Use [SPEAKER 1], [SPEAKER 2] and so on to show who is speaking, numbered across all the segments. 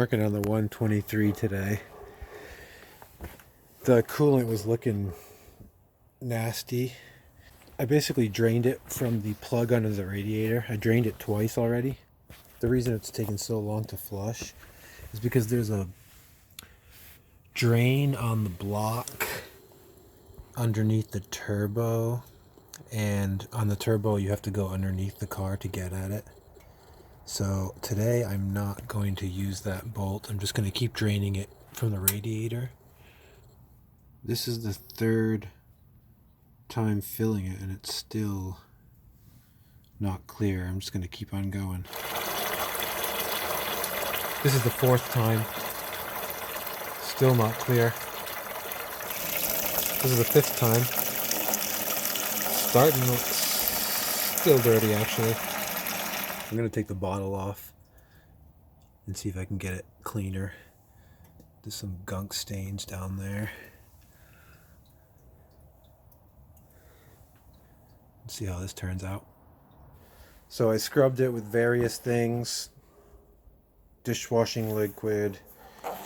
[SPEAKER 1] working on the 123 today. The coolant was looking nasty. I basically drained it from the plug under the radiator. I drained it twice already. The reason it's taken so long to flush is because there's a drain on the block underneath the turbo, and on the turbo you have to go underneath the car to get at it. So today I'm not going to use that bolt. I'm just going to keep draining it from the radiator. This is the third time filling it and it's still not clear. I'm just going to keep on going. This is the fourth time. Still not clear. This is the fifth time. Starting looks still dirty actually. I'm going to take the bottle off and see if I can get it cleaner. There's some gunk stains down there. Let's see how this turns out. So I scrubbed it with various things. Dishwashing liquid,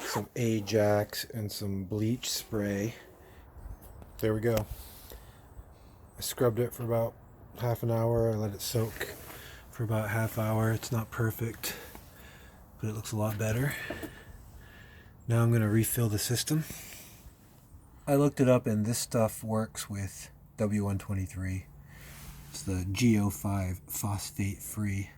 [SPEAKER 1] some Ajax, and some bleach spray. There we go. I scrubbed it for about half an hour. I let it soak for about half hour. It's not perfect, but it looks a lot better. Now I'm going to refill the system. I looked it up and this stuff works with W123. It's the GO5 phosphate free.